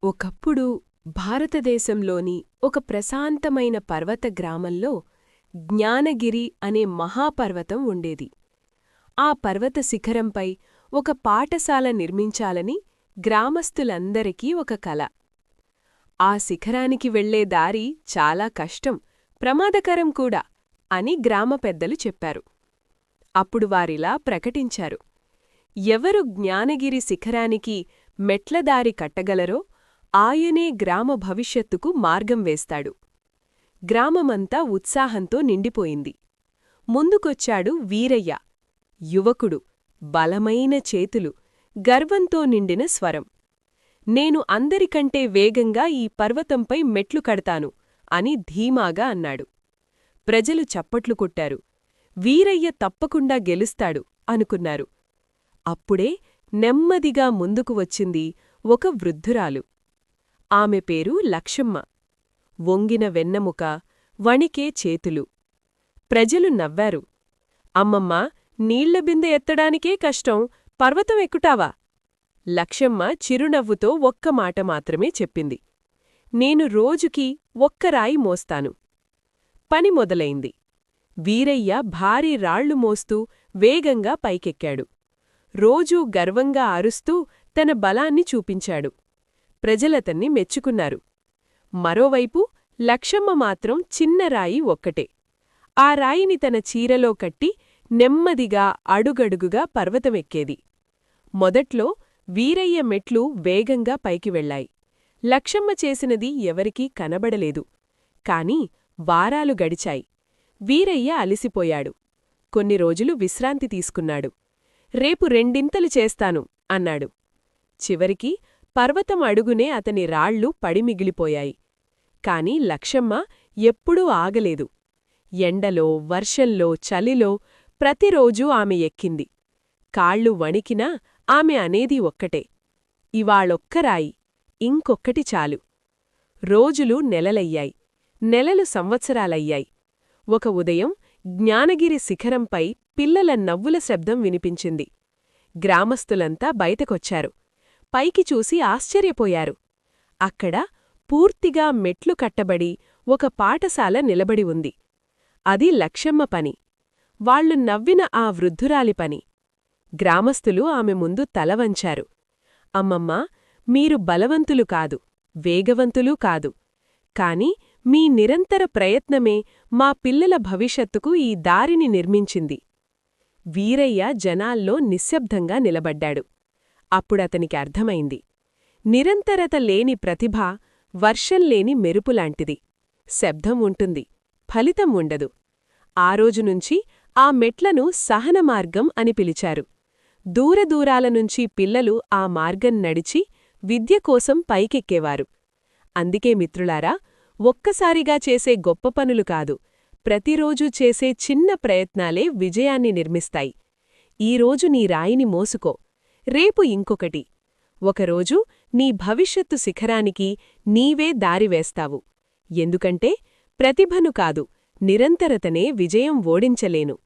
ఒకప్పుడు భారతదేశంలోని ఒక ప్రశాంతమైన పర్వత గ్రామంలో జ్ఞానగిరి అనే మహాపర్వతం ఉండేది. ఆ పర్వత శిఖరంపై ఒక పాఠశాల నిర్మించాలని గ్రామస్తులందరికీ ఒక కల. ఆ శిఖరానికి వెళ్లే దారి చాలా కష్టం, ప్రమాదకరం కూడా అని గ్రామ పెద్దలు చెప్పారు. అప్పుడు వారిలా ప్రకటించారు: ఎవరు జ్ఞానగిరి శిఖరానికి మెట్లదారి కట్టగలరో ఆయనే గ్రామ భవిష్యత్తుకు మార్గం వేస్తాడు. గ్రామమంతా ఉత్సాహంతో నిండిపోయింది. ముందుకొచ్చాడు వీరయ్య, యువకుడు, బలమైన చేతులు, గర్వంతో నిండిన స్వరం. నేను అందరికంటే వేగంగా ఈ పర్వతంపై మెట్లు కడతాను అని ధీమాగా అన్నాడు. ప్రజలు చప్పట్లు కొట్టారు. వీరయ్య తప్పకుండా గెలుస్తాడు అనుకున్నారు. అప్పుడే నెమ్మదిగా ముందుకు వచ్చింది ఒక వృద్ధురాలు. ఆమె పేరు లక్షమ్మ. వంగిన వెన్నెముక, వణికే చేతులు. ప్రజలు నవ్వారు. అమ్మమ్మా, నీళ్ల బిందె ఎత్తడానికే కష్టం, పర్వతం ఎక్కుటావా? లక్షమ్మ చిరునవ్వుతో ఒక్క మాట మాత్రమే చెప్పింది: నేను రోజుకి ఒక్క రాయి మోస్తాను. పని మొదలైంది. వీరయ్య భారీ రాళ్లు మోస్తూ వేగంగా పైకెక్కాడు. రోజూ గర్వంగా అరుస్తూ తన బలాన్ని చూపించాడు. ప్రజలతన్ని మెచ్చుకున్నారు. మరోవైపు లక్షమ్మ మాత్రం చిన్న రాయి ఒక్కటే. ఆ రాయిని తన చీరలో కట్టి నెమ్మదిగా అడుగడుగుగా పర్వతమెక్కేది. మొదట్లో వీరయ్య మెట్లు వేగంగా పైకి వెళ్లాయి. లక్షమ్మ చేసినది ఎవరికీ కనబడలేదు. కాని వారాలు గడిచాయి. వీరయ్య అలిసిపోయాడు. కొన్ని రోజులు విశ్రాంతి తీసుకున్నాడు. రేపు రెండింతలు చేస్తాను అన్నాడు. చివరికి పర్వతం అడుగునే అతని రాళ్ళు పడి మిగిలిపోయాయి. కాని లక్షమ్మ ఎప్పుడూ ఆగలేదు. ఎండలో, వర్షంలో, చలిలో ప్రతిరోజూ ఆమె ఎక్కింది. కాళ్ళు వణికినా ఆమె అనేది ఒక్కటే: ఇవాళొక్కరాయి, ఇంకొక్కటి చాలు. రోజులు నెలలయ్యాయి. నెలలు సంవత్సరాలయ్యాయి. ఒక ఉదయం జ్ఞానగిరి శిఖరంపై పిల్లల నవ్వుల శబ్దం వినిపించింది. గ్రామస్తులంతా బయటకొచ్చారు. పైకి చూసి ఆశ్చర్యపోయారు. అక్కడ పూర్తిగా మెట్లు కట్టబడి ఒక పాఠశాల నిలబడి ఉంది. అది లక్షమ్మ పని. వాళ్లు నవ్విన ఆ వృద్ధురాలి పని. గ్రామస్తులు ఆమె ముందు తలవంచారు. అమ్మమ్మా, మీరు బలవంతులు కాదు, వేగవంతులూ కాదు. కాని మీ నిరంతర ప్రయత్నమే మా పిల్లల భవిష్యత్తుకు ఈ దారిని నిర్మించింది. వీరయ్య జనాల్లో నిశ్శబ్దంగా నిలబడ్డాడు. అప్పుడతనికి అర్థమైంది: నిరంతరత లేని ప్రతిభ వర్షంలేని మెరుపులాంటిది. శబ్దం ఉంటుంది, ఫలితం ఉండదు. ఆ రోజునుంచి ఆ మెట్లను సహనమార్గం అని పిలిచారు. దూరదూరాలనుంచి పిల్లలు ఆ మార్గం నడిచి విద్య కోసం పైకెక్కేవారు. అందుకే మిత్రులారా, ఒక్కసారిగా చేసే గొప్ప పనులు కాదు, ప్రతిరోజూ చేసే చిన్న ప్రయత్నాలే విజయాన్ని నిర్మిస్తాయి. ఈరోజు నీ రాయిని మోసుకో, రేపు ఇంకొకటి. ఒకరోజు నీ భవిష్యత్తు శిఖరానికి నీవే దారివేస్తావు. ఎందుకంటే ప్రతిభను కాదు, నిరంతరతనే విజయం ఓడించలేను.